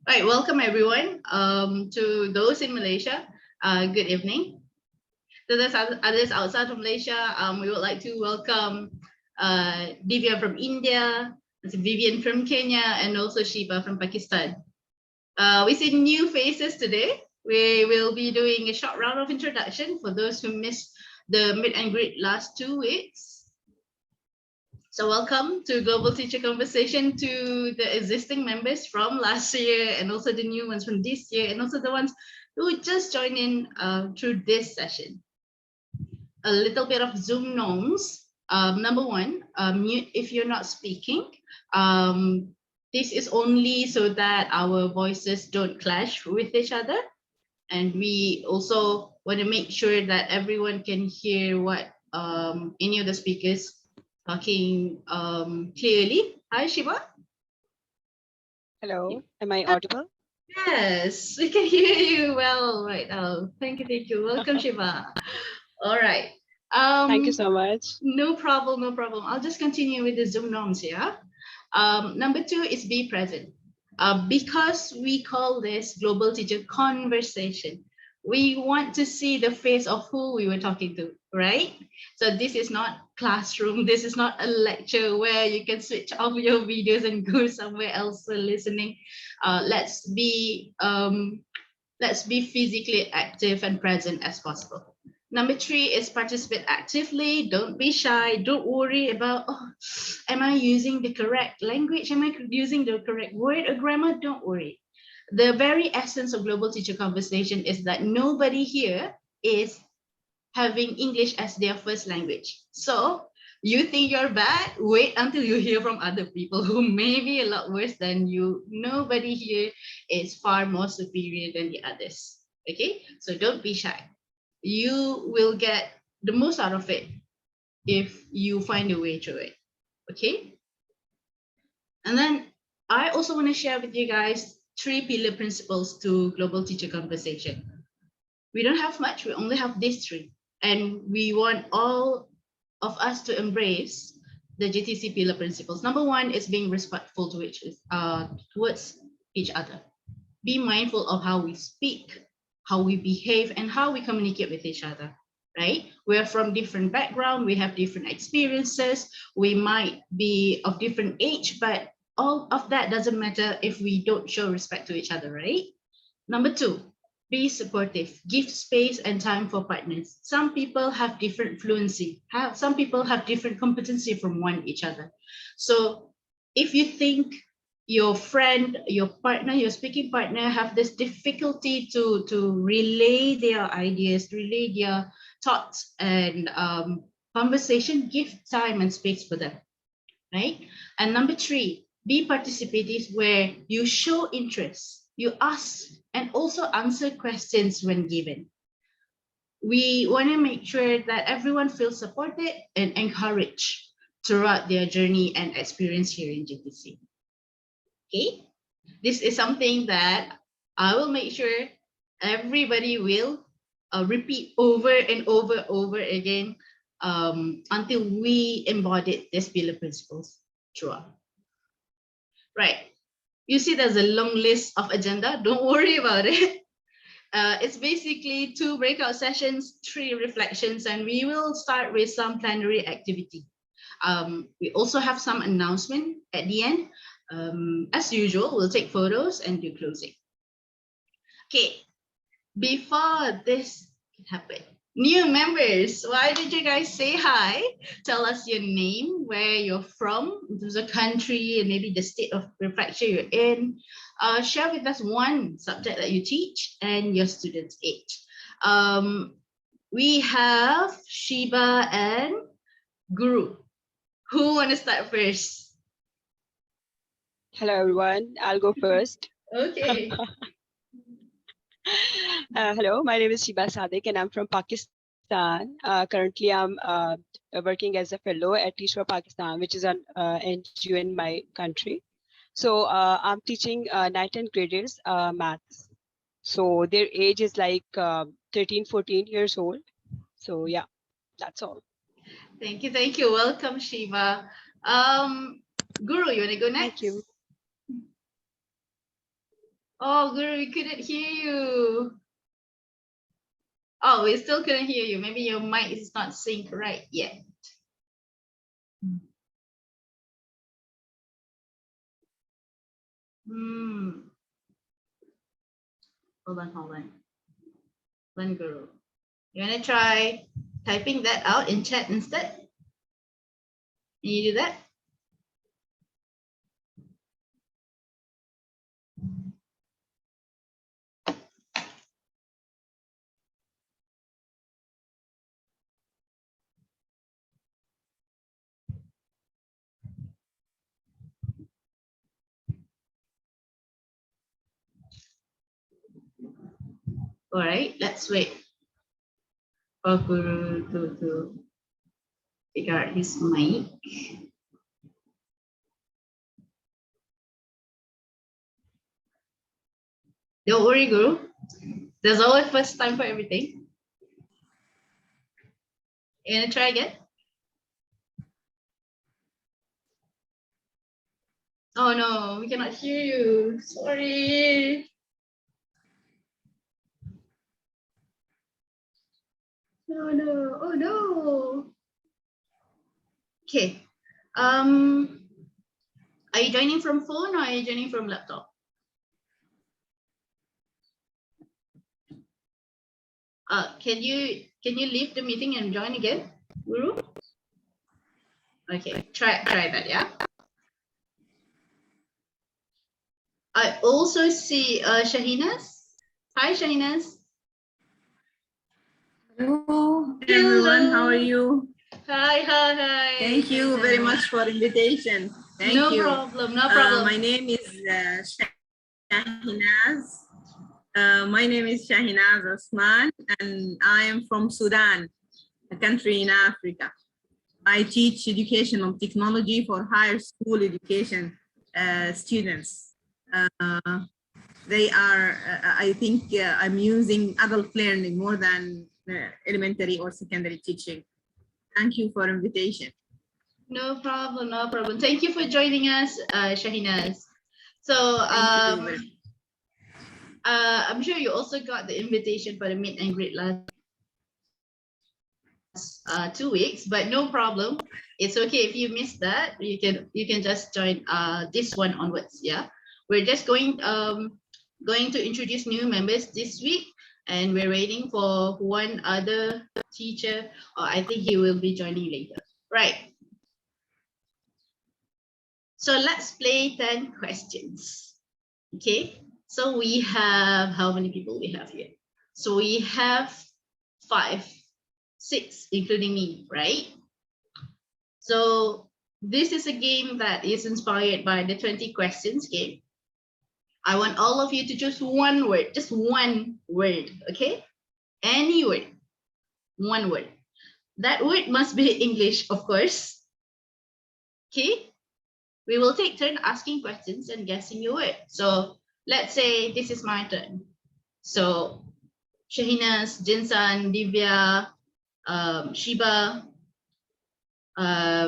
Right, welcome everyone. To those in Malaysia, good evening. To those others outside of Malaysia, we would like to welcome Divya from India, Vivian from Kenya, and also Shiba from Pakistan. We see new faces today. We will be doing a short round of introduction for those who missed the meet and greet last 2 weeks. So welcome to Global Teacher Conversation to the existing members from last year and also the new ones from this year and also the ones who just joined in through this session. A little bit of Zoom norms. Number one, mute if you're not speaking. This is only so that our voices don't clash with each other. And we also want to make sure that everyone can hear what any of the speakers talking clearly. Hi, Shiva. Hello, am I audible? Yes, we can hear you well right now. Thank you, thank you. Welcome, Shiva. All right. Thank you so much. No problem, no problem. I'll just continue with the Zoom norms here. Number two is be present. Because we call this Global Teacher Conversation, we want to see the face of who we were talking to, right? So this is not classroom. This is not a lecture where you can switch off your videos and go somewhere else listening. Let's be physically active and present as possible. Number three is participate actively. Don't be shy. Don't worry about, oh, am I using the correct language? Am I using the correct word or grammar? Don't worry. The very essence of Global Teacher Conversation is that nobody here is having English as their first language. So you think you're bad, wait until you hear from other people who may be a lot worse than you. Nobody here is far more superior than the others. Okay, so don't be shy. You will get the most out of it if you find a way through it. Okay, and then I also want to share with you guys 3 pillar principles to Global Teacher Conversation. We don't have much, we only have these 3. And we want all of us to embrace the GTC pillar principles. Number 1 is being respectful to towards each other. Be mindful of how we speak, how we behave, and how we communicate with each other, right? We're from different background, we have different experiences, we might be of different age, but all of that doesn't matter if we don't show respect to each other, right? Number 2, be supportive. Give space and time for partners. Some people have different fluency. Some people have different competency from one each other. So if you think your friend, your partner, your speaking partner have this difficulty to relay their ideas, relay their thoughts and conversation, give time and space for them, right? And number 3, be participative where you show interest, you ask and also answer questions when given. We want to make sure that everyone feels supported and encouraged throughout their journey and experience here in GTC. Okay, this is something that I will make sure everybody will repeat over and over again until we embody these pillar principles throughout. Right. You see there's a long list of agenda. Don't worry about it. It's basically 2 breakout sessions, 3 reflections, and we will start with some plenary activity. We also have some announcement at the end. As usual, we'll take photos and do closing. Okay, before this can happen, new members, why did you guys say hi? Tell us your name, where you're from, the country, and maybe the state of prefecture you're in. Share with us one subject that you teach and your student's age. We have Shiba and Guru. Who want to start first? Hello, everyone. I'll go first. Okay. Hello, my name is Shiba Sadiq, and I'm from Pakistan. Currently, I'm working as a fellow at Teach for Pakistan, which is an NGO in my country. So I'm teaching 9th and graders maths. So their age is like 13, 14 years old. So yeah, that's all. Thank you. Welcome, Shiva. Guru, you want to go next? Thank you. Oh, Guru, we couldn't hear you. Oh, we still couldn't hear you. Maybe your mic is not synced right yet. Hmm. Hold on, hold on. One Guru. You wanna try typing that out in chat instead? Can you do that? All right, let's wait for Guru to figure out his mic. Don't worry, Guru. There's always first time for everything. You wanna try again? Oh no, we cannot hear you. Sorry. Oh no, oh no. Okay. Are you joining from phone or are you joining from laptop? Can you leave the meeting and join again, Guru? Okay, try that, yeah. I also see Shahinas. Hi, Shahinas. Hello, everyone. How are you? Hi. Thank you very much for invitation. Thank you. No problem. My name is Shahinaz. My name is Shahinaz Osman, and I am from Sudan, a country in Africa. I teach educational technology for higher school education students. They are, I think I'm using adult learning more than elementary or secondary teaching. Thank you for invitation. No problem. Thank you for joining us, Shahinaz. So I'm sure you also got the invitation for the meet and greet last 2 weeks, but no problem. It's okay if you missed that. You can just join this one onwards. Yeah, we're just going to introduce new members this week, and we're waiting for one other teacher. Or I think he will be joining later. Right. So let's play 10 questions. Okay. So we have, how many people we have here? So we have 5, 6, including me, right? So this is a game that is inspired by the 20 questions game. I want all of you to choose one word, just one word, okay? Any word, one word. That word must be English, of course. Okay? We will take turn asking questions and guessing your word. So let's say this is my turn. So Shahinas, Jinsan, Divya, Shiba,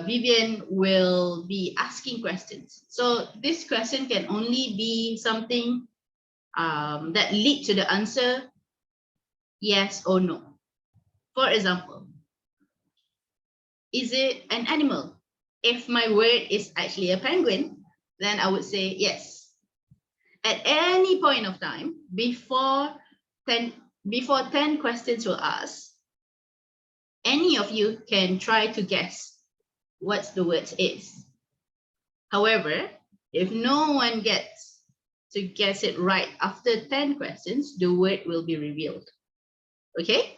Vivian will be asking questions. So this question can only be something that lead to the answer yes or no. For example, is it an animal? If my word is actually a penguin, then I would say yes. At any point of time, before 10 questions were asked, any of you can try to guess what the word is. However, if no one gets to guess it right after 10 questions, the word will be revealed. Okay?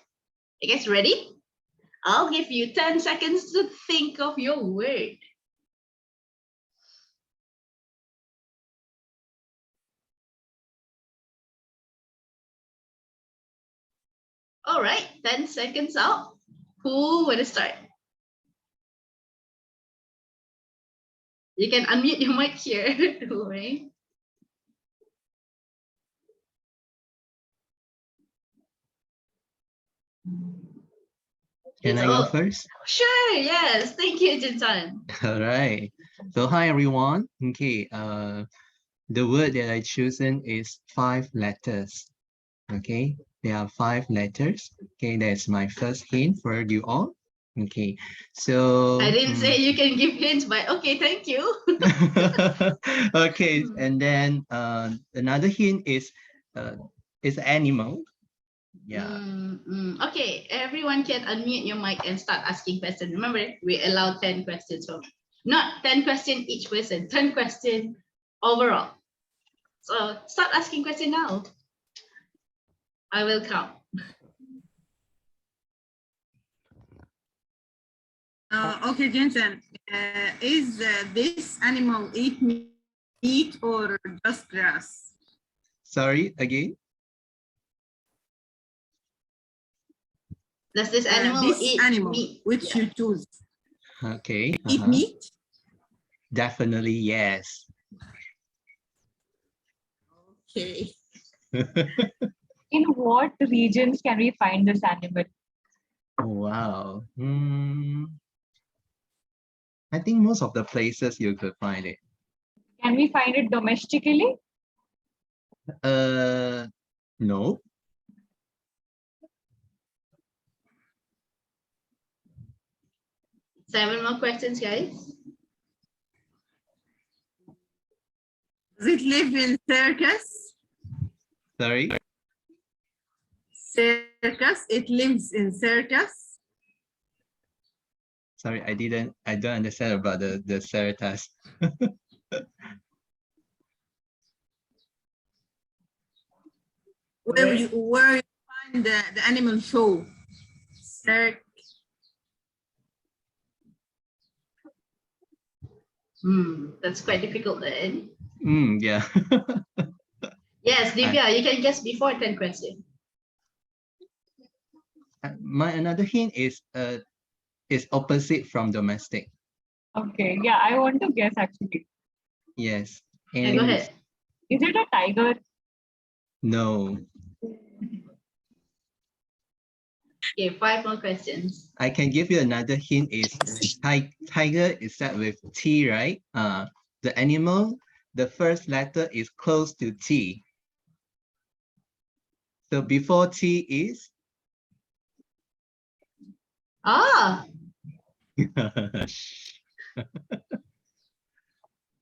You guys ready? I'll give you 10 seconds to think of your word. All right, 10 seconds out. Who will start? You can unmute your mic here. Don't worry. Can I go first? Sure, yes. Thank you, Jinsan. All right. So hi everyone. Okay. the word that I chosen is 5 letters. Okay, there are 5 letters. Okay, that's my first hint for you all. Okay, so I didn't say you can give hints, but okay, thank you. okay, and then another hint is animal. Yeah. Okay, everyone can unmute your mic and start asking questions. Remember, we allow 10 questions. So not 10 questions each person, 10 questions overall. So start asking questions now. I will count. Okay, Jensen, is this animal eat meat or just grass? Sorry, again. Does this animal This eat animal, meat? which you choose, Okay. eat meat? Definitely yes. Okay. In what regions can we find this animal? Wow. I think most of the places you could find it. Can we find it domestically? No. Seven more questions, guys. Does it live in circus? Sorry. Circus, it lives in circus. Sorry, I don't understand about the Cerritos. Where you find the animal show? Circus. That's quite difficult then. Yeah. Yes, Divya, you can guess before 10 questions. My another hint is opposite from domestic. Okay, yeah, I want to guess actually. Yes. Yeah, go And ahead. Is it a tiger? no. Okay, 5 more questions. I can give you another hint is tiger is start with T, right? The animal, the first letter is close to T. So before T is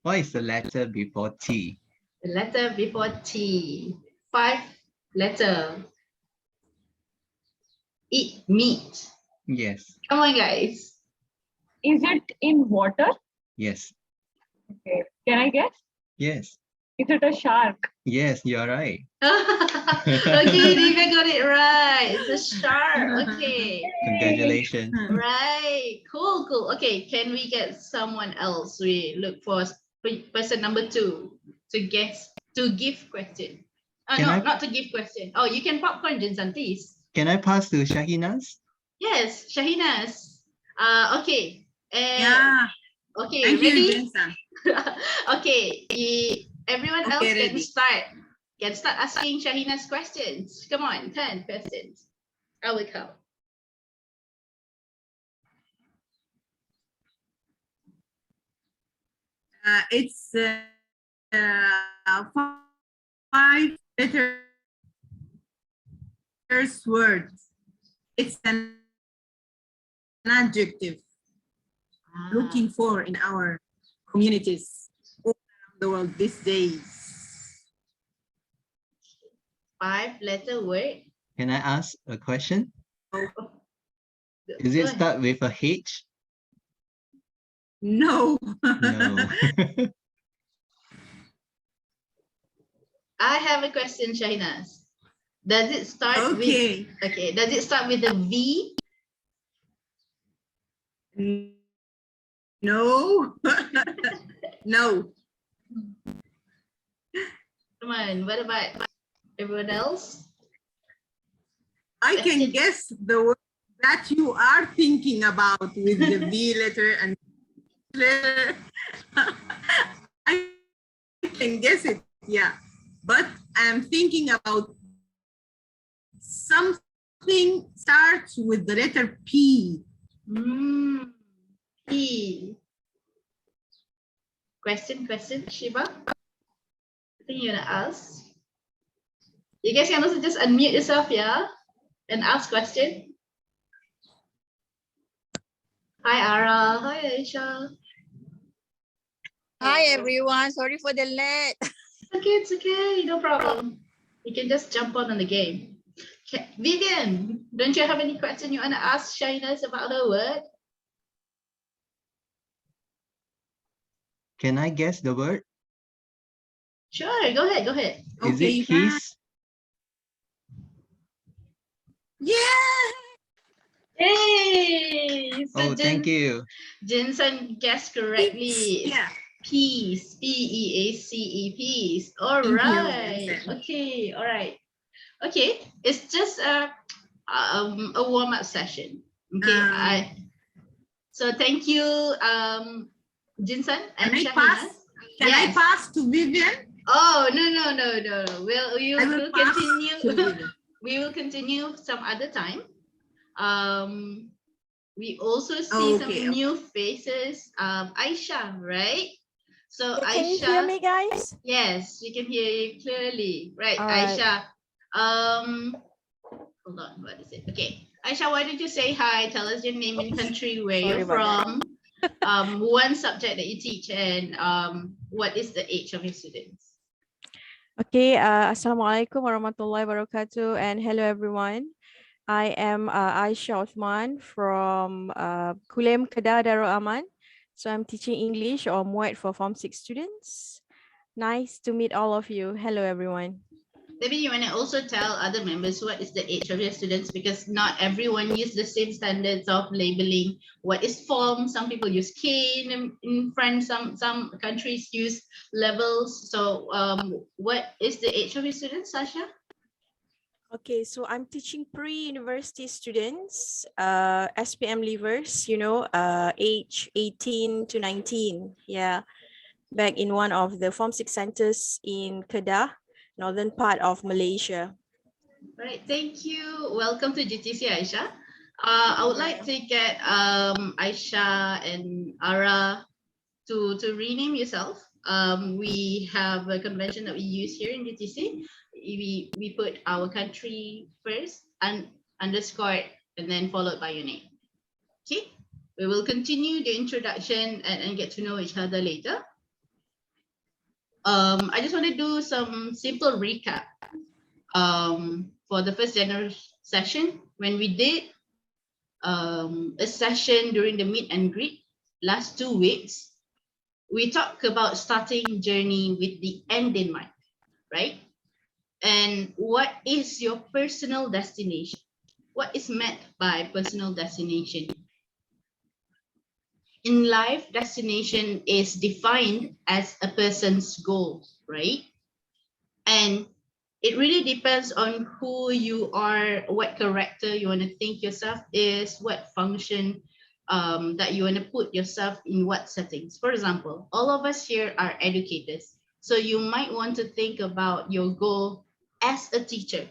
what is the letter before T? The letter before T. 5 letter. Eat meat. Yes. Come on, guys. Is it in water? Yes. Okay, can I guess? Yes. Is it a shark? Yes, you're right. Okay, Divya got it right. It's a shark. Okay. Congratulations. Right. Cool, cool. Okay, can we get someone else? We look for person number 2 to guess, to give question. Not to give question. Oh, you can popcorn, Jinsan, please. Can I pass to Shahinas? Yes, Shahinas. Okay. Yeah. Okay, Thank ready? you, Jensen. Okay, everyone else Okay, can ready. start. Can start asking Shahina's questions. Come on, 10 questions. I will count. It's 5 letters word. It's an adjective looking for in our communities all around the world these days. 5-letter word. Can I ask a question? Does Go it ahead. start with a H? No. No. I have a question, Shahinas. Does it start Okay. with, okay, does it start with a V? No. No. Come on, what about everyone else? I can guess the word that you are thinking about with the V letter and letter. I can guess it, yeah. But I'm thinking about something starts with the letter P. P. Question, Shiva? Anything you wanna ask? You guys can also just unmute yourself, yeah, and ask question. Hi Ara, hi Aisha. Hi everyone, sorry for the late. It's okay, no problem. You can just jump on the game. Okay. Vivian, don't you have any question you wanna ask Shyness about her word? Can I guess the word? Sure, go ahead, go ahead. Is Okay, it you can. his? Yeah. Hey, so Oh, thank you. Jinsan guessed correctly. Yeah. Peace, Peace. Peace. All Thank you, right. Vincent. Okay. All right. Okay. It's just a warm-up session. Okay. So thank you, Jinsan and Can I Shahina. pass? Can I pass to Vivian? Oh no. We'll pass continue. to Vivian. We will continue some other time. We also see some Okay. new faces. Aisha, right? So Yeah, Aisha, can you hear me, guys? yes, we can hear you clearly. Right, All right. Aisha. Hold on, what is it? Okay, Aisha, why don't you say hi? Tell us your name and country, where Sorry you're about from, one subject that you teach, and what is the age of your students? Okay, Assalamualaikum warahmatullahi wabarakatuh, and hello everyone. I am Aisha Osman from Kulem Kedah Darul Aman. So I'm teaching English or Muat for Form 6 students. Nice to meet all of you. Hello everyone. Maybe you want to also tell other members what is the age of your students, because not everyone use the same standards of labeling. What is form? Some people use K in French. Some countries use levels. So what is the age of your students, Sasha? Okay, so I'm teaching pre-university students, SPM leavers, age 18 to 19. Yeah, back in one of the Form 6 centers in Kedah, northern part of Malaysia. All right, thank you. Welcome to GTC, Aisha. I would like to get Aisha and Ara to rename yourself. We have a convention that we use here in GTC. We put our country first and underscore it, and then followed by your name. Okay, we will continue the introduction and get to know each other later. I just want to do some simple recap. For the first January session, when we did a session during the meet and greet last 2 weeks, we talked about starting journey with the end in mind, right? And what is your personal destination? What is meant by personal destination? In life, destination is defined as a person's goal, right? And it really depends on who you are, what character you want to think yourself is, what function that you want to put yourself in what settings. For example, all of us here are educators. So you might want to think about your goal as a teacher,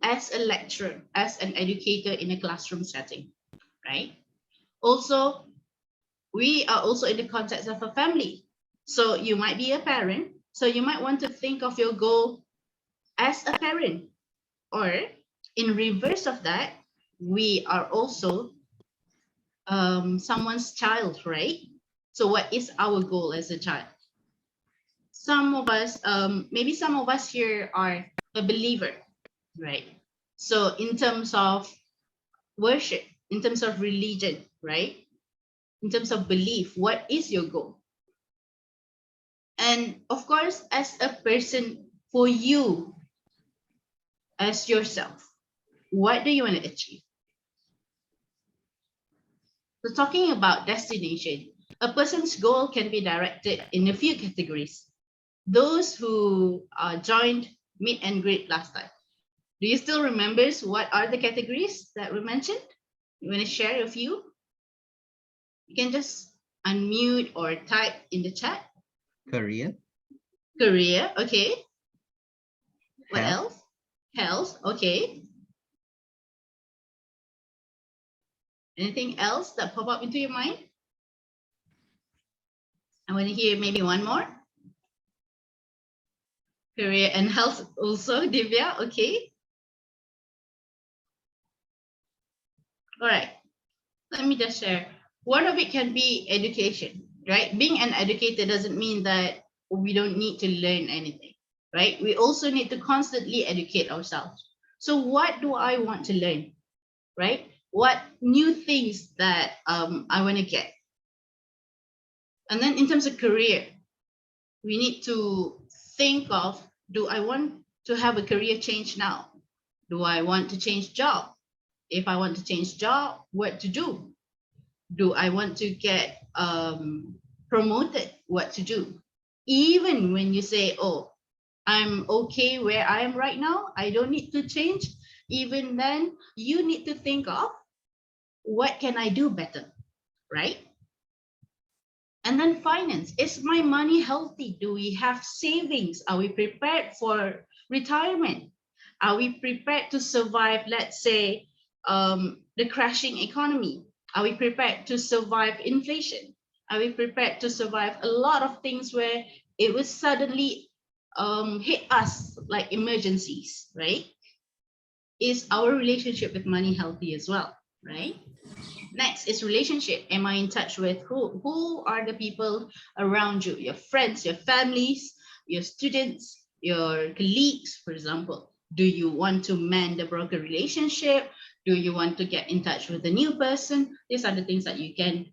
as a lecturer, as an educator in a classroom setting, right? Also, we are also in the context of a family. So you might be a parent. So you might want to think of your goal as a parent, or in reverse of that, we are also someone's child, right? So what is our goal as a child? Some of us, maybe some of us here are a believer, right? So in terms of worship, in terms of religion, right? In terms of belief, what is your goal? And of course, as a person, for you, as yourself, what do you want to achieve? So talking about destination, a person's goal can be directed in a few categories. Those who joined meet and greet last time, do you still remember what are the categories that we mentioned? You want to share a few? You can just unmute or type in the chat. Career, Career, okay. What health, else? Health, okay. Anything else that pop up into your mind? I want to hear maybe one more. Career and health also, Divya, okay. All right, let me just share. One of it can be education, right? Being an educator doesn't mean that we don't need to learn anything, right? We also need to constantly educate ourselves. So what do I want to learn, right? What new things that I want to get? And then in terms of career, we need to think of, do I want to have a career change now? Do I want to change job? If I want to change job, what to do? Do I want to get promoted? What to do? Even when you say, oh, I'm okay where I am right now, I don't need to change. Even then, you need to think of, what can I do better, right? And then finance. Is my money healthy? Do we have savings? Are we prepared for retirement? Are we prepared to survive, let's say, the crashing economy? Are we prepared to survive inflation? Are we prepared to survive a lot of things where it will suddenly hit us like emergencies, right? Is our relationship with money healthy as well, right? Next is relationship. Am I in touch with who? Who are the people around you? Your friends, your families, your students, your colleagues, for example. Do you want to mend the broken relationship? Do you want to get in touch with a new person? These are the things that you can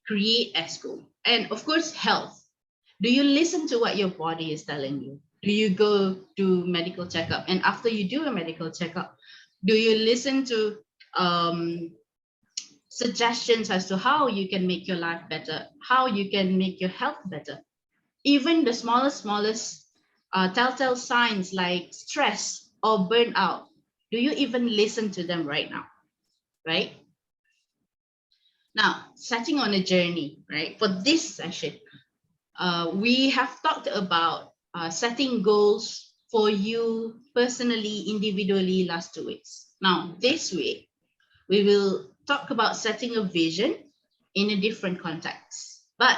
create as goal. And of course, health. Do you listen to what your body is telling you? Do you go to medical checkup? And after you do a medical checkup, do you listen to suggestions as to how you can make your life better, how you can make your health better? Even the smallest telltale signs like stress or burnout, do you even listen to them right now, right? Now, setting on a journey, right? For this session, we have talked about setting goals for you personally, individually last 2 weeks. Now, this week, we will talk about setting a vision in a different context. But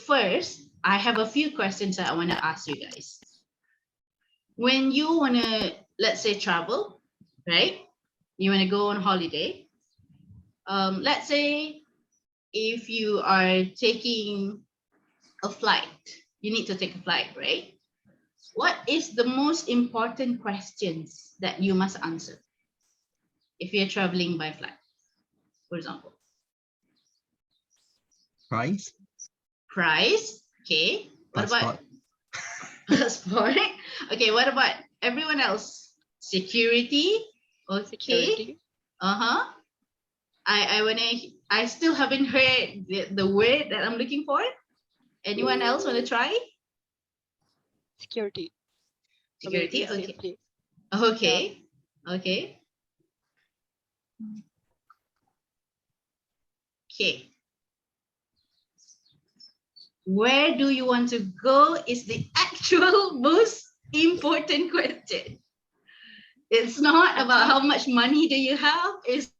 first, I have a few questions that I want to ask you guys. When you want to, let's say, travel, right? You want to go on holiday. Let's say if you are taking a flight, you need to take a flight, right? What is the most important questions that you must answer if you're traveling by flight, for example? Price, Price, okay. What passport, about passport? Okay, what about everyone else? Security, okay. Security. Uh-huh. I still haven't heard the word that I'm looking for. Anyone else want to try? Security. Security, Maybe okay. safely. Okay, okay. Okay. Where do you want to go is the actual most important question. It's not about how much money do you have. It's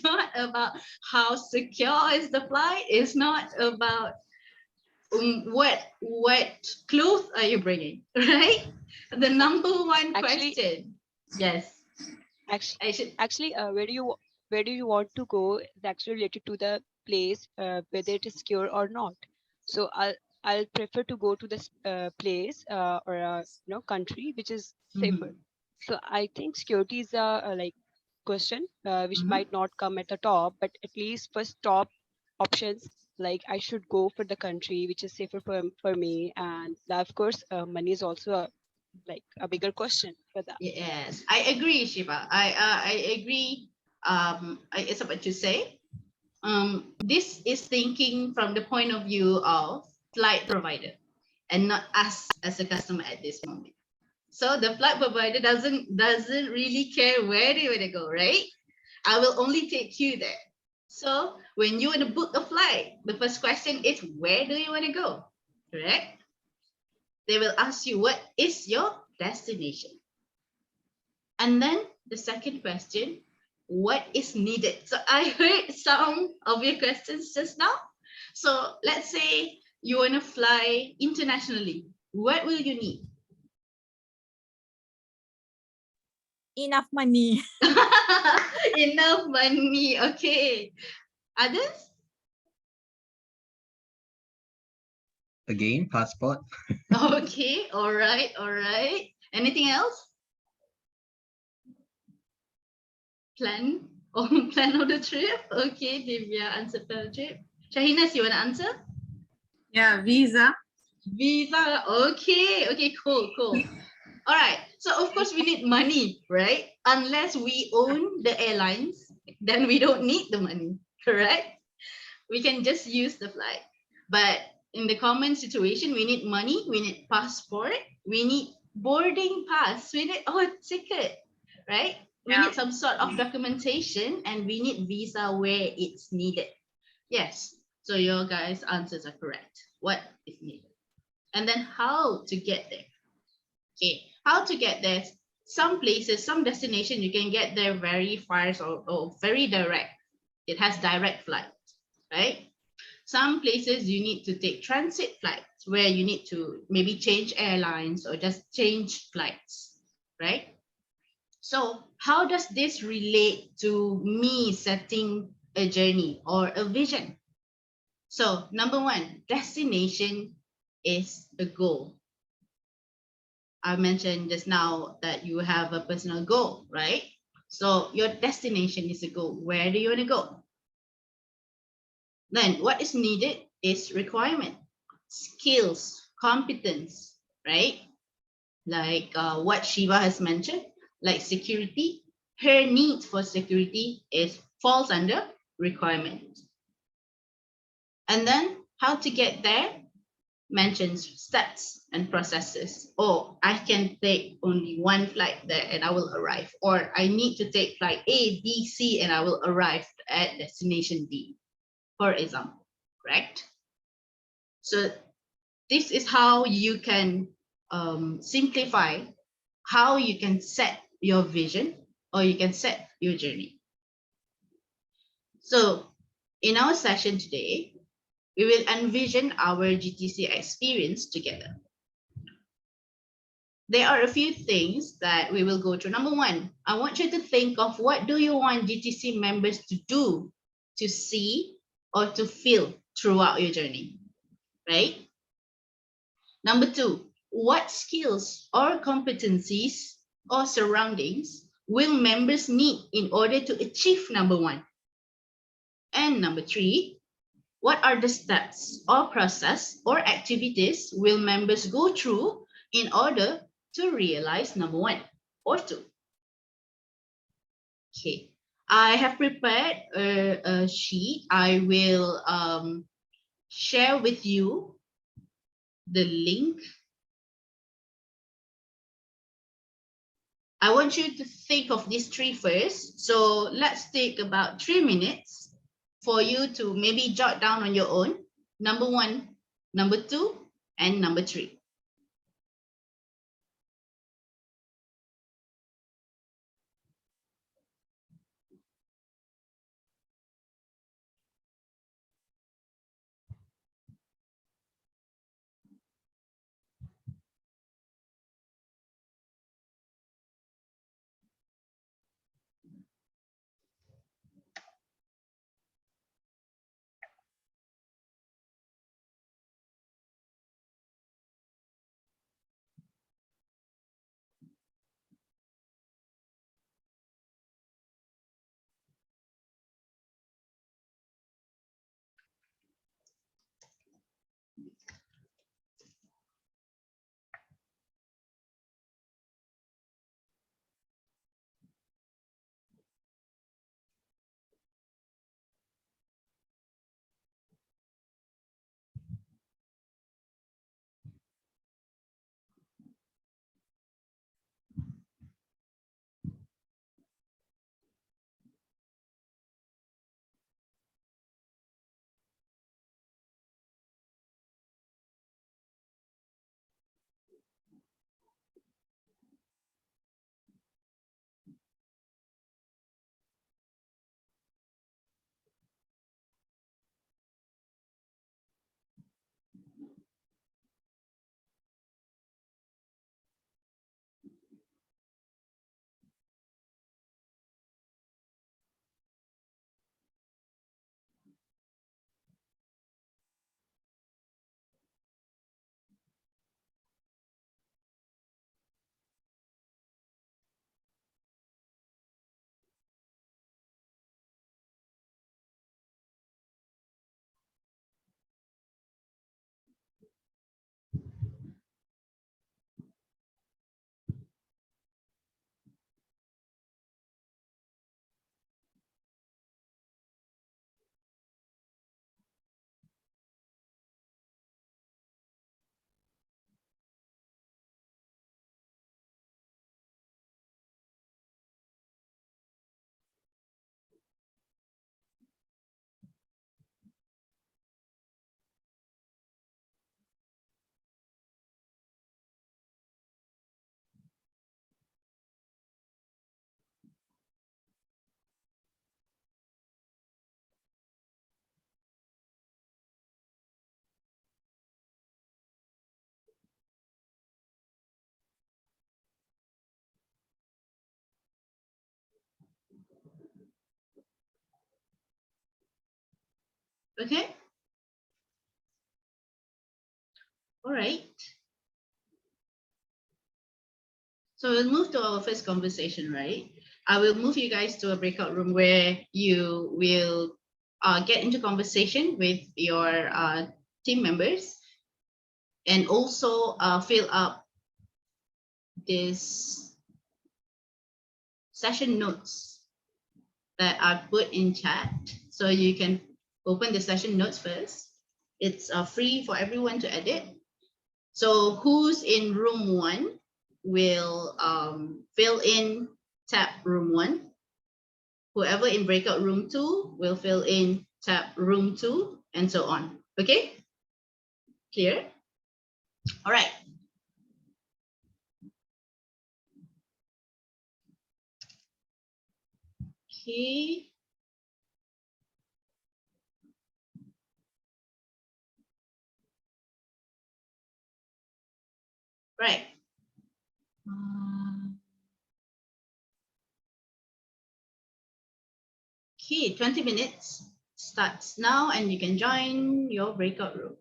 not about how secure is the flight. It's not about what clothes are you bringing, right? The number one question. Yes. Actually, where do you want to go is actually related to the place, whether it is secure or not. So I'll prefer to go to this place or a country which is safer. So I think security is a like question which might not come at the top, but at least first top options, like I should go for the country which is safer for me, and of course money is also a bigger question for that. Yes, I agree, Shiva. I agree. It's what you say. This is thinking from the point of view of flight provider and not us as a customer at this moment. So the flight provider doesn't really care where do you want to go, right? I will only take you there. So when you want to book a flight, the first question is, where do you want to go? Correct? They will ask you, what is your destination? And then the second question, what is needed? So I heard some of your questions just now. So let's say you want to fly internationally. what will you need? Enough money. Enough money. Okay. Others? Again, passport. Okay. All right. All right. Anything else? Plan or plan of the trip? Okay, Divya, answer plan of the trip. Shahinas, you want to answer? Yeah, visa. Visa. Okay. Okay, cool, cool. All right. So of course we need money, right? Unless we own the airlines, then we don't need the money, correct? We can just use the flight. But in the common situation, we need money, we need passport, we need boarding pass, we need ticket, right? We Yeah. need some sort of documentation and we need visa where it's needed. Yes. So your guys' answers are correct. What is needed? And then how to get there? Okay, how to get there? Some places, some destination, you can get there very fast or very direct. It has direct flight, right? Some places you need to take transit flights where you need to maybe change airlines or just change flights, right? So how does this relate to me setting a journey or a vision? So number one, destination is a goal. I mentioned just now that you have a personal goal, right? So your destination is a goal. Where do you want to go? Then what is needed is requirement, skills, competence, right? Like what Shiva has mentioned, like security. Her need for security falls under requirement. And then how to get there mentions steps and processes. Oh, I can take only one flight there and I will arrive. Or I need to take flight A, B, C, and I will arrive at destination D, for example, correct? So this is how you can simplify how you can set your vision or you can set your journey. So in our session today, we will envision our GTC experience together. There are a few things that we will go through. Number one, I want you to think of what do you want GTC members to do, to see, or to feel throughout your journey, right? Number two, what skills or competencies or surroundings will members need in order to achieve number one? And number three, what are the steps or process or activities will members go through in order to realize number one or two? Okay, I have prepared a sheet. I will share with you the link. I want you to think of these three first. So let's take about 3 minutes for you to maybe jot down on your own. Number one, number two, and number three. Okay. All right. So we'll move to our first conversation, right? I will move you guys to a breakout room where you will get into conversation with your team members and also fill up this session notes that are put in chat. So you can open the session notes first. It's free for everyone to edit. So who's in room 1 will fill in tab room 1. Whoever in breakout room 2 will fill in tab room 2 and so on. Okay? Clear? All right. Okay. Right. Okay, 20 minutes starts now and you can join your breakout room.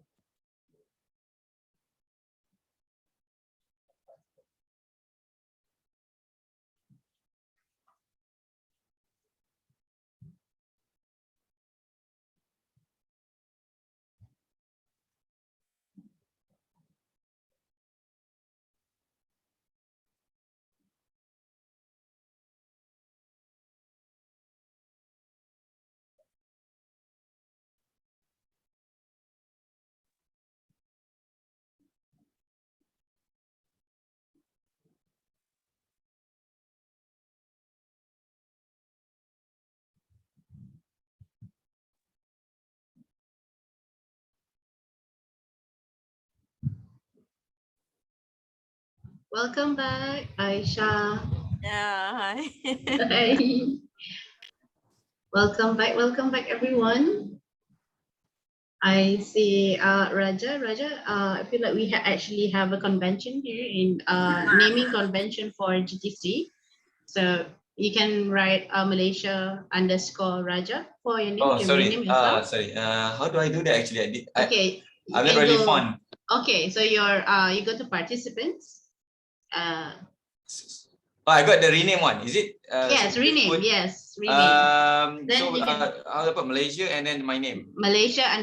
Welcome back, Aisha. Yeah, hi. Hi. Welcome back, everyone. I see Raja. Raja, I feel like we actually have a convention here in naming convention for GTC. So you can write Malaysia _ Raja for your name. Oh, you can sorry. rename yourself. Sorry. How do I do that actually? Okay. I'm not really fond. Okay, so you go to participants. Oh, I got the rename one. Is it? Yes, so rename. put, Yes, rename. Then so you can I'll put Malaysia and then my name. Malaysia _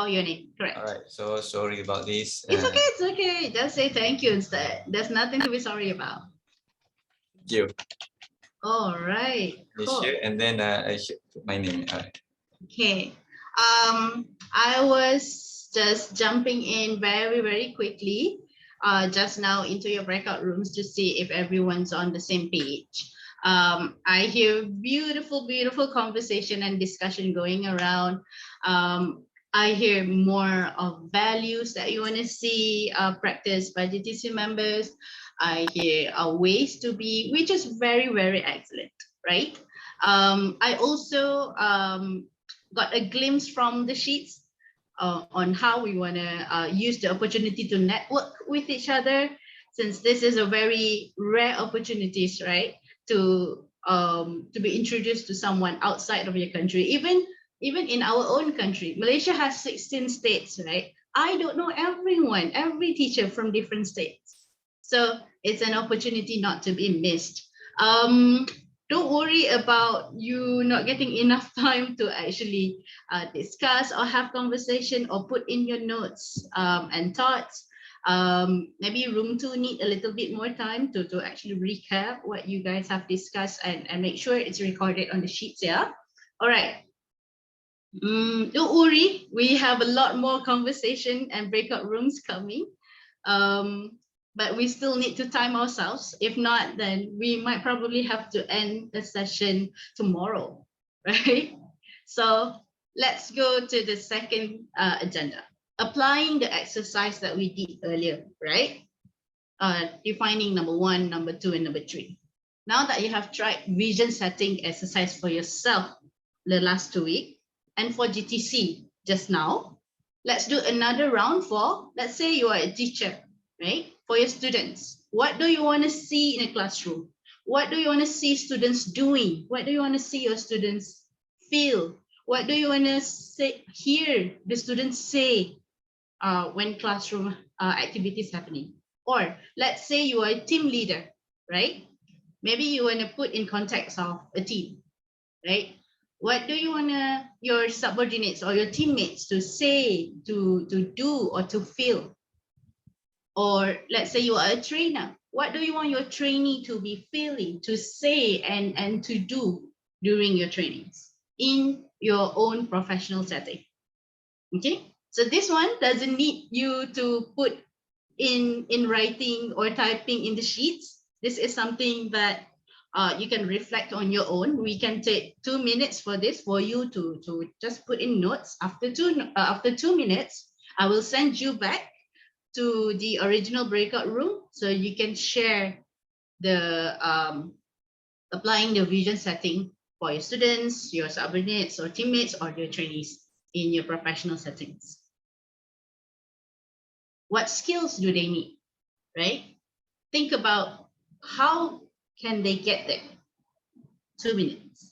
your name. Correct. All right. So sorry about this. It's okay. It's okay. Just say thank you instead. There's nothing to be sorry about. Thank you. All right. Malaysia Cool. and then I should put my name. All right. Okay. I was just jumping in very quickly just now into your breakout rooms to see if everyone's on the same page. I hear beautiful conversation and discussion going around. I hear more of values that you want to see practiced by GTC members. I hear ways to be, which is very excellent, right? I also got a glimpse from the sheets on how we want to use the opportunity to network with each other, since this is a very rare opportunities, right? To be introduced to someone outside of your country, even in our own country. Malaysia has 16 states, right? I don't know every teacher from different states. So it's an opportunity not to be missed. Don't worry about you not getting enough time to actually discuss or have conversation or put in your notes and thoughts. Maybe room 2 need a little bit more time to actually recap what you guys have discussed and make sure it's recorded on the sheets. Yeah. All right. Don't worry, we have a lot more conversation and breakout rooms coming. But we still need to time ourselves. If not, then we might probably have to end the session tomorrow, right? So let's go to the second agenda. Applying the exercise that we did earlier, right? Defining number 1, number 2, and number 3. Now that you have tried vision setting exercise for yourself the last 2 weeks, and for GTC just now, let's do another round for, let's say you are a teacher, right? For your students, what do you want to see in a classroom? What do you want to see students doing? What do you want to see your students feel? What do you want to say? Hear the students say when classroom activities happening? Or let's say you are a team leader, right? Maybe you want to put in context of a team, right? What do you want your subordinates or your teammates to say, to do, or to feel? Or let's say you are a trainer. What do you want your trainee to be feeling, to say, and to do during your trainings in your own professional setting? Okay, so this one doesn't need you to put in writing or typing in the sheets. This is something that you can reflect on your own. We can take 2 minutes for this, for you to just put in notes. After 2 minutes, I will send you back to the original breakout room so you can share the applying the vision setting for your students, your subordinates or teammates, or your trainees in your professional settings. What skills do they need, right? Think about how can they get there. 2 minutes.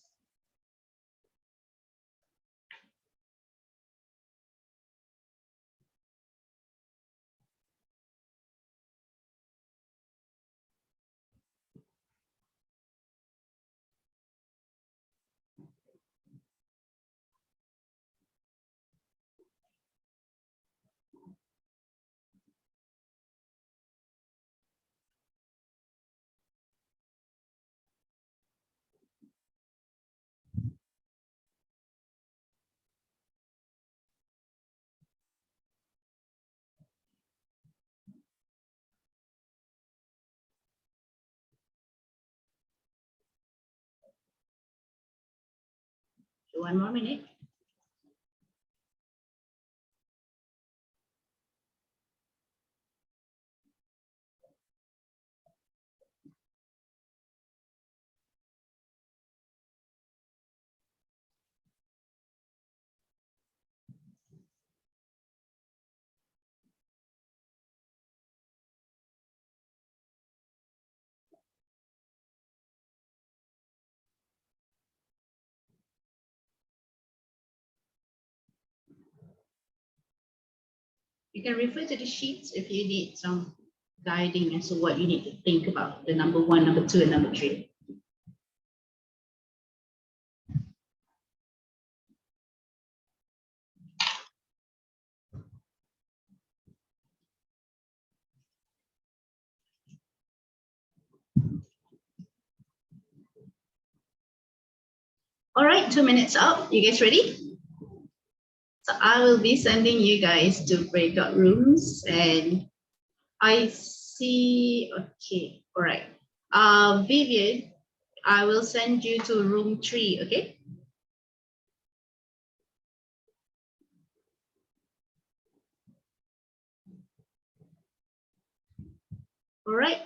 So 1 more minute. You can refer to the sheets if you need some guiding as to what you need to think about, the number 1, number 2, and number 3. All right, 2 minutes up. You guys ready? So I will be sending you guys to breakout rooms, and I see, okay, all right. Vivian, I will send you to room 3, okay? All right.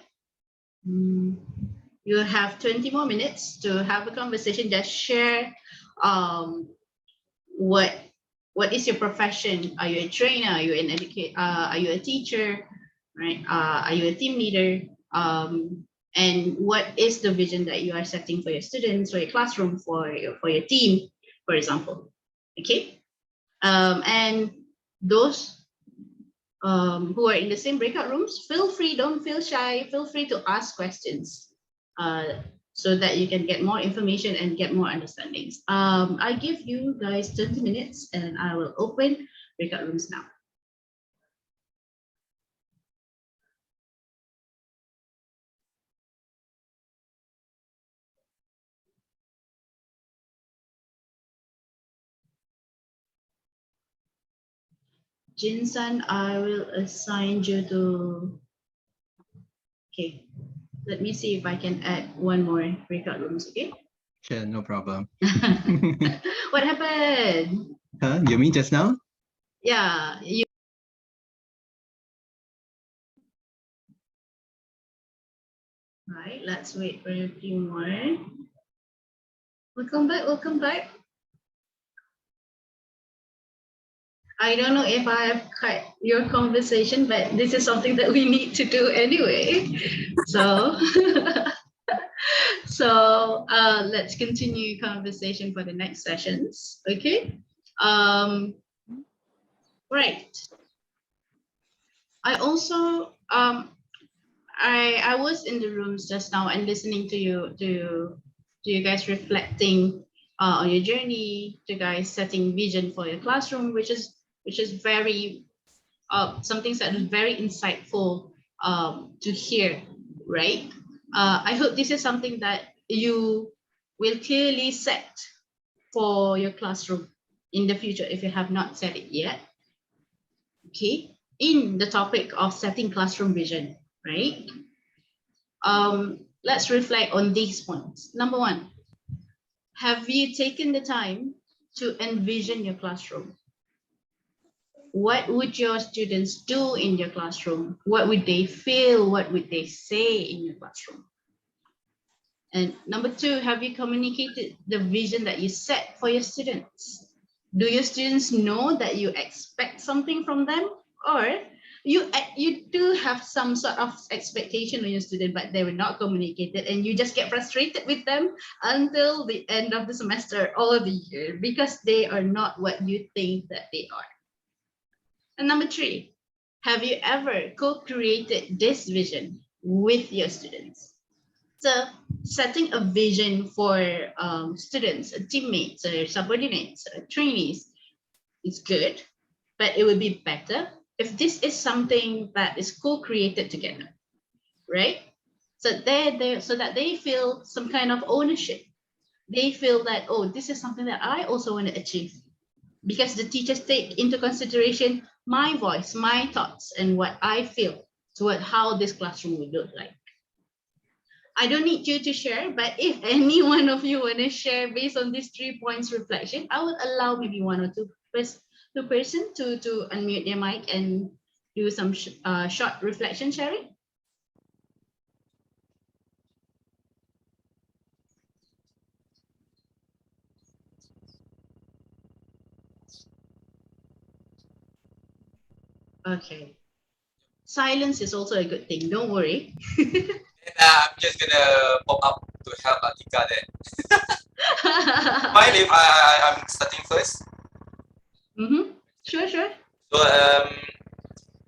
You have 20 more minutes to have a conversation. Just share what is your profession? Are you a trainer? Are you an educator? Are you a teacher? Right? Are you a team leader? And what is the vision that you are setting for your students, for your classroom, for your team, for example? Okay. And those who are in the same breakout rooms, feel free, don't feel shy, feel free to ask questions so that you can get more information and get more understandings. I give you guys 20 minutes and I will open breakout rooms now. Jinsan, I will assign you to, okay, let me see if I can add one more breakout rooms, okay? Sure, no problem. What happened? Huh? You mean just now? Yeah, you. Right, let's wait for a few more. Welcome back, welcome back. I don't know if I have cut your conversation, but this is something that we need to do anyway. So, So let's continue conversation for the next sessions. Okay. Right. I also I was in the rooms just now and listening to you guys reflecting on your journey, to guys setting vision for your classroom, which is very something that is very insightful to hear, right? I hope this is something that you will clearly set for your classroom in the future if you have not said it yet. Okay, in the topic of setting classroom vision, right? Let's reflect on these points. Number one, have you taken the time to envision your classroom? What would your students do in your classroom? What would they feel? What would they say in your classroom? And number two, have you communicated the vision that you set for your students? Do your students know that you expect something from them? Or you do have some sort of expectation on your student, but they were not communicated, and you just get frustrated with them until the end of the semester or the year because they are not what you think that they are. And number three, have you ever co-created this vision with your students? So setting a vision for students, teammates, or subordinates, or trainees is good, but it would be better if this is something that is co-created together, right? So so that they feel some kind of ownership. They feel that, oh, this is something that I also want to achieve, because the teachers take into consideration my voice, my thoughts, and what I feel toward how this classroom would look like. I don't need you to share, but if any one of you want to share based on these 3 points reflection, I would allow maybe one or two person to unmute their mic and do some short reflection sharing. Okay. Silence is also a good thing. Don't worry. And I'm just gonna pop up to help Atika there. Fine if I'm starting first. Sure, sure. So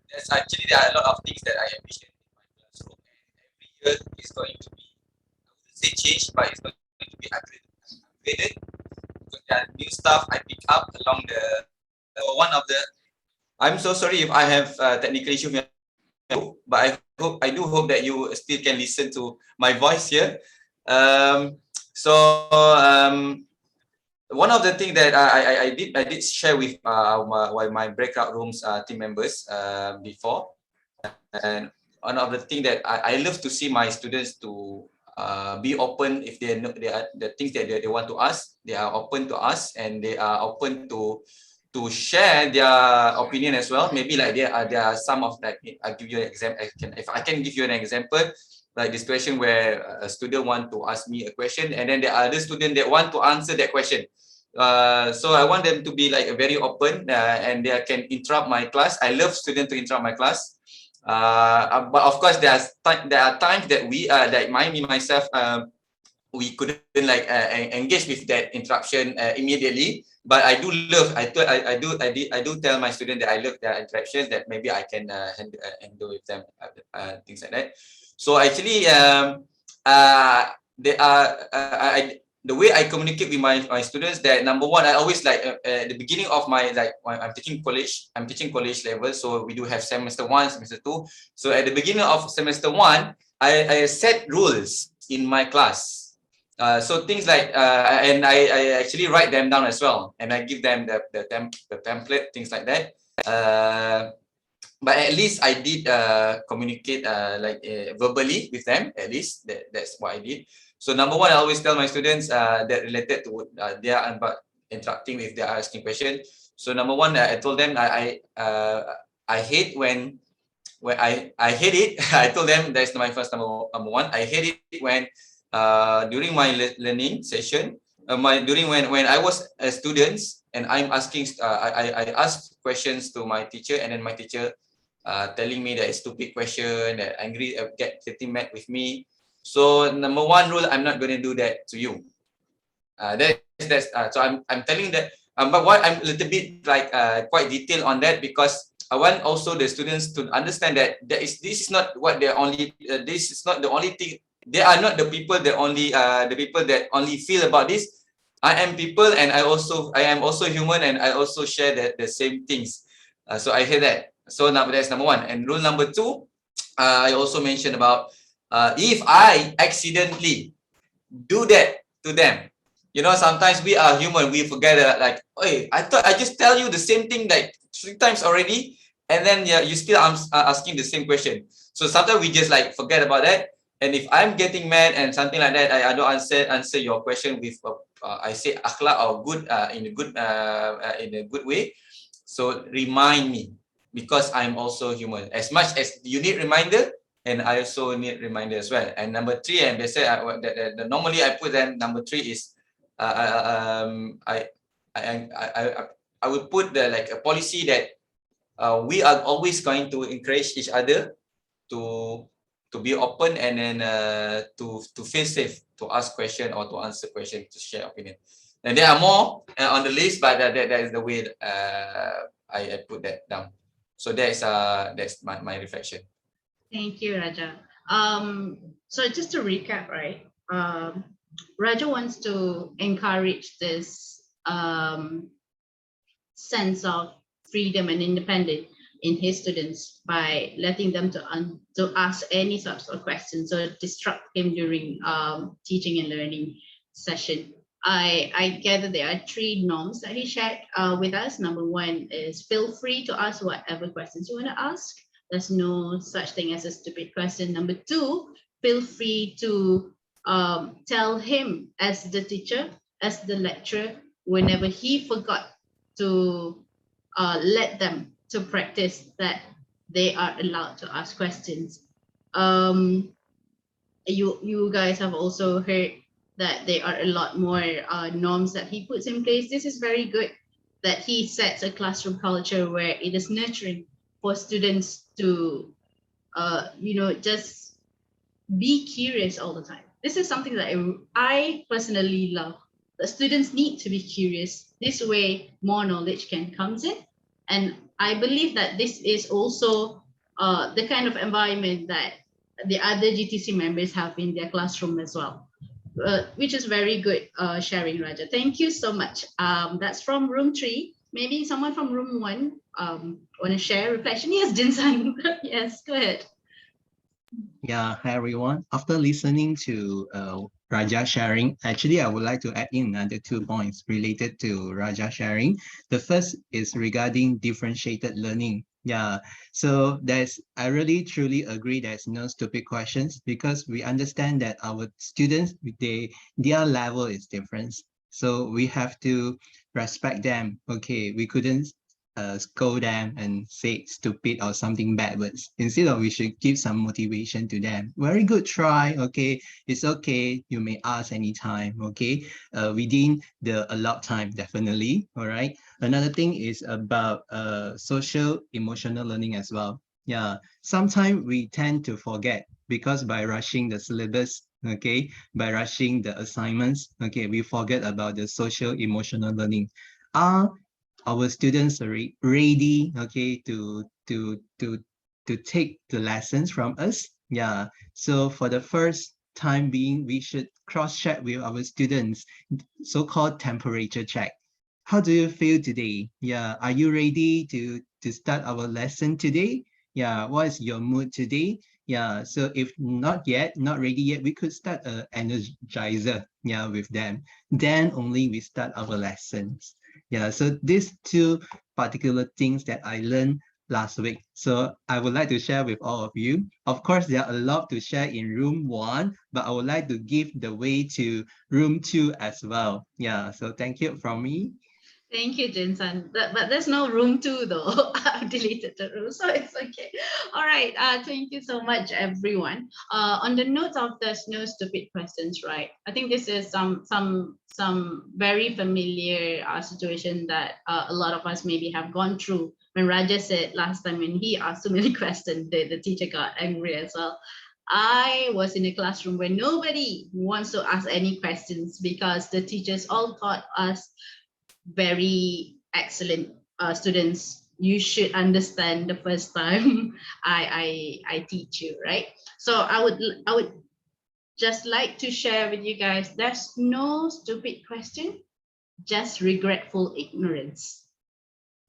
there's actually there are a lot of things that I envision in my classroom, and every year is going to be, I wouldn't say change, but it's going to be upgraded because there are new stuff I pick up along the one of the. I'm so sorry if I have technical issue, but I do hope that you still can listen to my voice here. So one of the things that I did share with my breakout rooms team members before, and one of the things that I love to see my students to be open. If they know the things that they want to ask, they are open to ask, and they are open to share their opinion as well. Maybe like there are some of, like, I'll give you an example. If I can give you an example, like this question where a student want to ask me a question, and then there are other students that want to answer that question. So I want them to be like very open, and they can interrupt my class. I love students to interrupt my class. But of course, there are times that myself, we couldn't like engage with that interruption immediately. But I do love. I do tell my students that I love their interactions. That maybe I can handle with them, things like that. So actually, they are. The way I communicate with my students, that number one, I always like at the beginning of my, like, when I'm teaching college level. So we do have semester 1, semester 2. So at the beginning of semester 1, I set rules in my class. So things like and I actually write them down as well, and I give them the template, things like that. But at least I did communicate verbally with them. At least that's what I did. So number one, I always tell my students that related to their interacting if they are asking questions. So number one, I told them I hate when I hate it. I told them that's my first number one. I hate it when during my learning session, during when I was a student and I'm asking, I ask questions to my teacher, and then my teacher telling me that it's stupid question, that angry, getting mad with me. So number one rule, I'm not going to do that to you. So I'm telling that. But what I'm a little bit like quite detailed on that, because I want also the students to understand that this is not what they're only. This is not the only thing. They are not the people that only feel about this. I am people, and I am also human, and I also share the same things. So I hear that. So now that's number one. And rule number two, I also mentioned about if I accidentally do that to them. You know, sometimes we are human. We forget like, hey, I thought I just tell you the same thing like 3 times already, and then yeah, you still asking the same question. So sometimes we just like forget about that. And if I'm getting mad and something like that, I don't answer your question with I say akhlak or good in a good way. So remind me, because I'm also human. As much as you need reminder, and I also need reminder as well. And number three, and they say normally I put them number three is I would put the like a policy that we are always going to encourage each other to be open, and then to feel safe to ask question or to answer question, to share opinion. And there are more on the list, but that is the way I put that down. So that's my reflection. Thank you, Raja. So just to recap, right? Raja wants to encourage this sense of freedom and independence in his students by letting them to ask any sorts of questions or disrupt him during teaching and learning session. I gather there are 3 norms that he shared with us. Number one is feel free to ask whatever questions you want to ask. There's no such thing as a stupid question. Number 2, feel free to tell him as the teacher, as the lecturer, whenever he forgot to let them to practice that they are allowed to ask questions. You guys have also heard that there are a lot more norms that he puts in place. This is very good that he sets a classroom culture where it is nurturing for students to just be curious all the time. This is something that I personally love. The students need to be curious. This way more knowledge can come in. And I believe that this is also the kind of environment that the other GTC members have in their classroom as well, which is very good sharing, Raja. Thank you so much. That's from room 3. Maybe someone from room 1 want to share reflection? Yes, Jinsan. Yes, go ahead. Yeah, hi everyone. After listening to Raja sharing, actually I would like to add in another 2 points related to Raja sharing. The first is regarding differentiated learning. Yeah, so I really truly agree there's no stupid questions, because we understand that our students, their level is different. So we have to respect them. Okay, we couldn't scold them and say stupid or something bad words. Instead of, we should give some motivation to them. Very good try. Okay, it's okay. You may ask anytime. Okay, within the allowed time, definitely. All right. Another thing is about social emotional learning as well. Yeah, sometimes we tend to forget, because by rushing the syllabus, okay, by rushing the assignments, okay, we forget about the social emotional learning. Our students are ready, okay, to take the lessons from us. Yeah, so for the first time being, we should cross-check with our students, so-called temperature check. How do you feel today? Yeah, are you ready to start our lesson today? Yeah, what is your mood today? Yeah, so if not ready yet, we could start an energizer, yeah, with them. Then only we start our lessons. Yeah, so these 2 particular things that I learned last week. So I would like to share with all of you. Of course, there are a lot to share in room 1, but I would like to give the way to room 2 as well. Yeah, so thank you from me. Thank you, Jinsan. But there's no room 2 though. I've deleted the room, so it's okay. All right. Thank you so much, everyone. On the note of there's no stupid questions, right? I think this is some very familiar situation that a lot of us maybe have gone through. When Raja said last time when he asked so many questions, the teacher got angry as well. I was in a classroom where nobody wants to ask any questions because the teachers all taught us very excellent students. You should understand the first time I teach you, right? So I would just like to share with you guys, there's no stupid question, just regretful ignorance.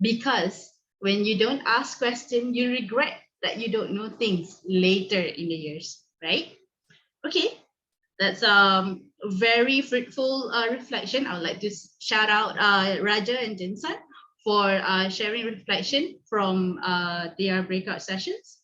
Because when you don't ask question, you regret that you don't know things later in the years, right? Okay, that's very fruitful reflection. I would like to shout out Raja and Jinsan for sharing reflection from their breakout sessions.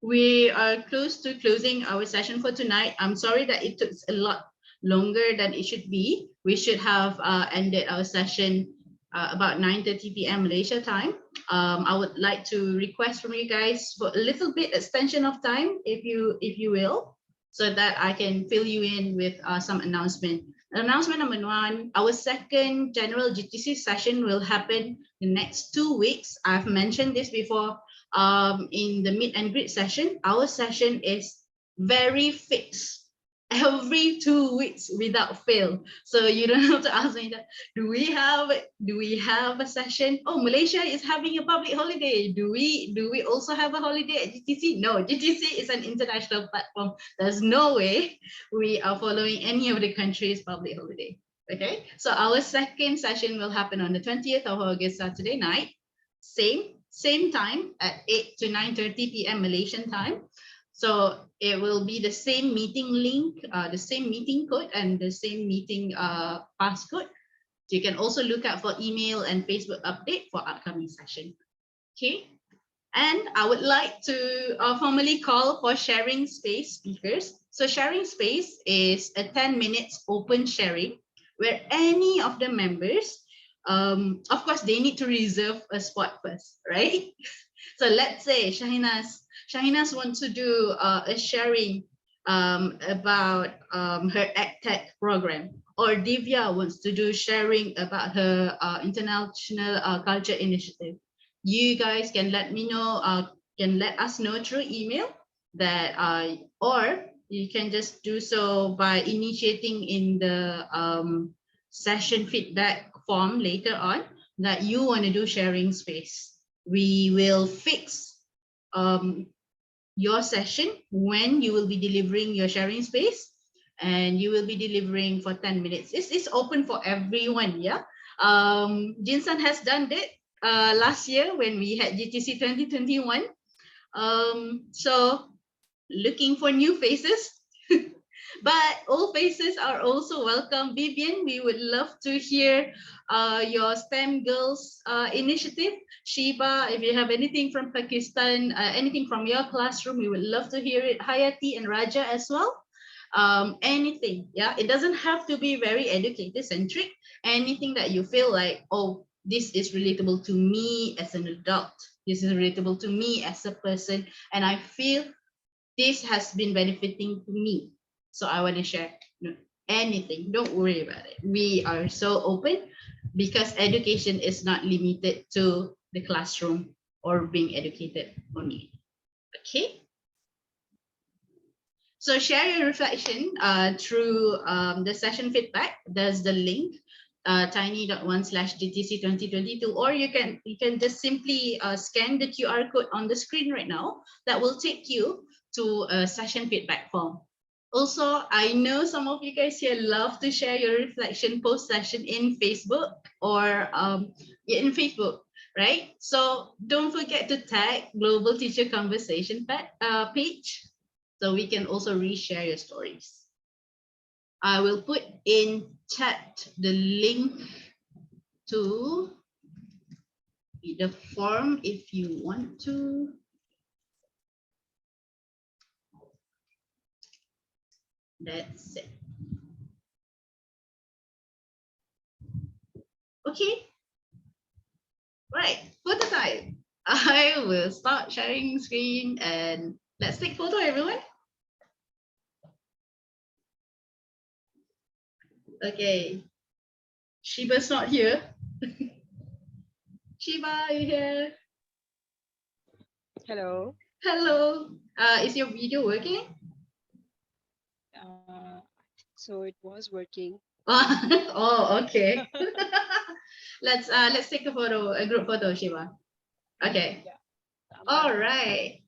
We are close to closing our session for tonight. I'm sorry that it took a lot longer than it should be. We should have ended our session about 9:30 p.m. Malaysia time. I would like to request from you guys for a little bit extension of time, if you will, so that I can fill you in with some announcement. Announcement number one, our second general GTC session will happen the next 2 weeks. I've mentioned this before in the meet and greet session. Our session is very fixed. Every 2 weeks without fail. So you don't have to ask me that, do we have a session? Oh, Malaysia is having a public holiday. Do we also have a holiday at GTC? No, GTC is an international platform. There's no way we are following any of the country's public holiday. Okay, so our second session will happen on the 20th of August, Saturday night. Same time at 8 to 9:30 p.m. Malaysian time. So it will be the same meeting link, the same meeting code, and the same meeting passcode. So you can also look out for email and Facebook update for upcoming session. Okay. And I would like to formally call for sharing space speakers. So sharing space is a 10 minutes open sharing where any of the members, of course, they need to reserve a spot first, right? So let's say Shahinas wants to do a sharing about her AgTech program, or Divya wants to do sharing about her international culture initiative. You guys can let me know, can let us know through email that, or you can just do so by initiating in the session feedback form later on that you want to do sharing space. We will fix your session when you will be delivering your sharing space, and you will be delivering for 10 minutes. It's open for everyone, yeah. Jinsan has done it last year when we had GTC 2021. So looking for new faces. But all faces are also welcome. Vivian, we would love to hear your STEM Girls initiative. Shiba, if you have anything from Pakistan, anything from your classroom, we would love to hear it. Hayati and Raja as well. Anything, yeah, it doesn't have to be very educated centric. Anything that you feel like, oh, this is relatable to me as an adult. This is relatable to me as a person, and I feel this has been benefiting to me. So I want to share anything. Don't worry about it. We are so open because education is not limited to the classroom or being educated only. Okay. So share your reflection through the session feedback. There's the link, tiny.1/GTC2022, or you can just simply scan the QR code on the screen right now. That will take you to a session feedback form. Also, I know some of you guys here love to share your reflection post session in Facebook or in Facebook, right? So don't forget to tag Global Teacher Conversation page, so we can also reshare your stories. I will put in chat the link to the form if you want to. That's it. Okay. Right, photo time. I will start sharing screen and let's take photo, everyone. Okay. Shiba's not here. Shiba, are you here? Hello. Hello. Is your video working? So it was working. Oh, okay. Let's take a photo, a group photo, Shiva. Okay. Yeah. All right.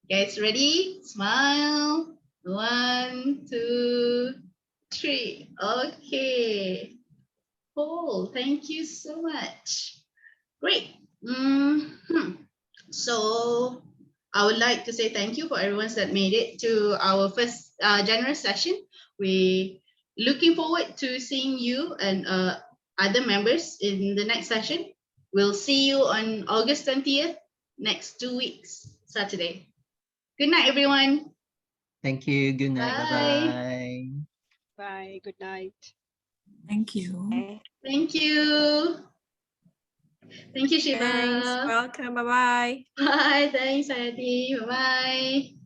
Guys, ready? Smile. 1, 2, 3. Okay. Cool. Thank you so much. Great. So I would like to say thank you for everyone that made it to our first generous session. We looking forward to seeing you and other members in the next session. We'll see you on August 20th, next 2 weeks, Saturday. Good night, everyone. Thank you. Good night. Bye. Bye-bye. Bye. Good night. Thank you. Thank you. Thank you, Shiva. Thanks. Welcome. Bye-bye. Bye. Thanks, Adi. Bye-bye.